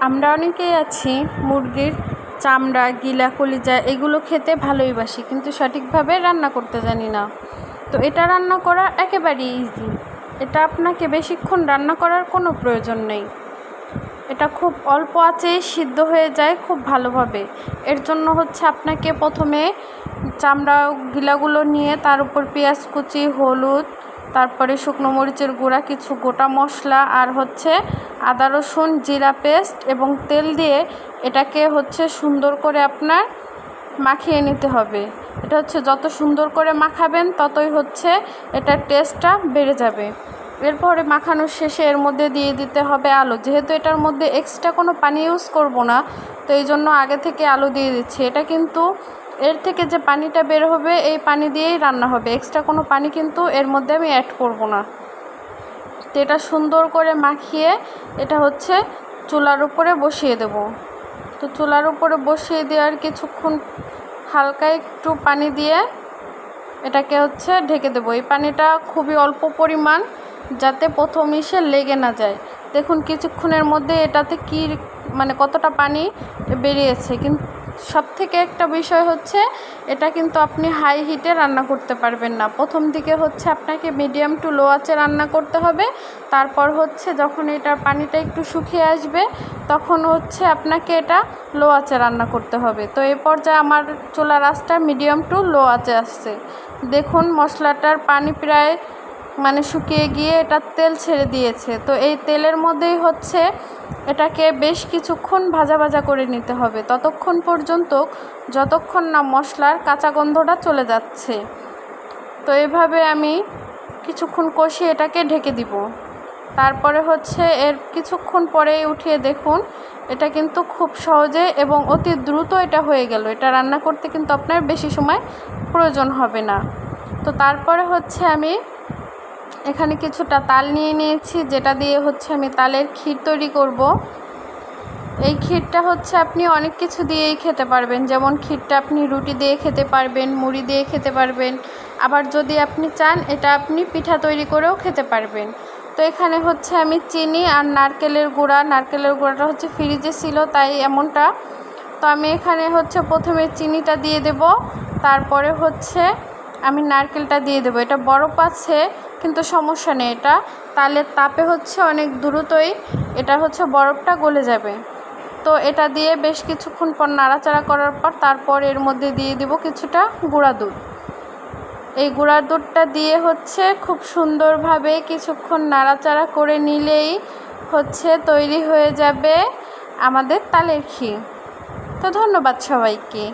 আমরা অনেকেই আছি মুরগির চামড়া, গিলা, কলিজা এগুলো খেতে ভালোই বাসি, কিন্তু সঠিকভাবে রান্না করতে জানি না। তো এটা রান্না করা একেবারেই ইজি। এটা আপনাকে বেশিক্ষণ রান্না করার কোনো প্রয়োজন নেই। এটা খুব অল্প আঁচেই সিদ্ধ হয়ে যায় খুব ভালোভাবে। এর জন্য আপনাকে প্রথমে চামড়া গিলাগুলো নিয়ে তার উপর পেঁয়াজ কুচি, হলুদ, তারপরে শুকনো মরিচের গুঁড়া, কিছু গোটা মশলা আর আদা রসুন জিরা পেস্ট এবং তেল দিয়ে এটাকে সুন্দর করে আপনার মাখিয়ে নিতে হবে। এটা যত সুন্দর করে মাখাবেন ততই এটার টেস্টটা বেড়ে যাবে। এরপরে মাখানোর শেষে এর মধ্যে দিয়ে দিতে হবে আলু। যেহেতু এটার মধ্যে এক্সট্রা কোনো পানি ইউজ করব না, তো এই জন্য আগে থেকে আলু দিয়ে দিচ্ছি। এটা কিন্তু এর থেকে যে পানিটা বের হবে এই পানি দিয়েই রান্না হবে, এক্সট্রা কোনো পানি কিন্তু এর মধ্যে আমি অ্যাড করব না। তো এটা সুন্দর করে মাখিয়ে এটা চুলার উপরে বসিয়ে দেব। তো চুলার উপরে বসিয়ে দেওয়ার কিছুক্ষণ হালকা একটু পানি দিয়ে এটাকে ঢেকে দেবো। এই পানিটা খুবই অল্প পরিমাণ, যাতে প্রথম ইসে লেগে না যায়। দেখুন কিছুক্ষণের মধ্যে এটাতে কতটা পানি বেরিয়েছে। কিন্তু সবথেকে একটা বিষয় এটা কিন্তু আপনি হাই হিটে রান্না করতে পারবেন না। প্রথম দিকে আপনাকে মিডিয়াম টু লো আঁচে রান্না করতে হবে। তারপর যখন এটার পানিটা একটু শুকিয়ে আসবে তখন আপনাকে এটা লো আঁচে রান্না করতে হবে। তো এই পর্যায়ে আমার চুলার আঁচটা মিডিয়াম টু লো আঁচে আসছে। দেখুন মশলাটার পানি প্রায় শুকিয়ে গিয়ে এটা তেল ছেড়ে দিয়েছে। তো এই তেলের মধ্যেই এটাকে বেশ কিছুক্ষণ ভাজা ভাজা করে নিতে হবে, ততক্ষণ পর্যন্ত যতক্ষণ না মশলার কাঁচা গন্ধটা চলে যাচ্ছে। তো এভাবে আমি কিছুক্ষণ কষিয়ে এটাকে ঢেকে দিব। তারপরে এর কিছুক্ষণ পরেই উঠিয়ে দেখুন এটা কিন্তু খুব সহজে এবং অতি দ্রুত এটা হয়ে গেল। এটা রান্না করতে কিন্তু আপনার বেশি সময় প্রয়োজন হবে না। তো তারপরে আমি এখানে কিছুটা তাল নিয়ে নিয়েছি, যেটা দিয়ে আমি তালের ক্ষীর তৈরি করব। এই ক্ষীরটা আপনি অনেক কিছু দিয়েই খেতে পারবেন। যেমন ক্ষীরটা আপনি রুটি দিয়ে খেতে পারবেন, মুড়ি দিয়ে খেতে পারবেন, আবার যদি আপনি চান এটা আপনি পিঠা তৈরি করেও খেতে পারবেন। তো এখানে আমি চিনি আর নারকেলের গুঁড়াটা ফ্রিজে ছিল তাই এমনটা। তো আমি এখানে প্রথমে চিনিটা দিয়ে দেব, তারপরে আমি নারকেলটা দিয়ে দেবো। এটা বরফ আছে কিন্তু সমস্যা নেই, এটা তালের তাপে অনেক দ্রুতই এটা বরফটা গলে যাবে। তো এটা দিয়ে বেশ কিছুক্ষণ পর নাড়াচাড়া করার পর তারপর এর মধ্যে দিয়ে দেব কিছুটা গুঁড়া দুধ। এই গুঁড়া দুধটা দিয়ে খুব সুন্দরভাবে কিছুক্ষণ নাড়াচাড়া করে নিলেই তৈরি হয়ে যাবে আমাদের তালের ক্ষীর। তো ধন্যবাদ সবাইকে।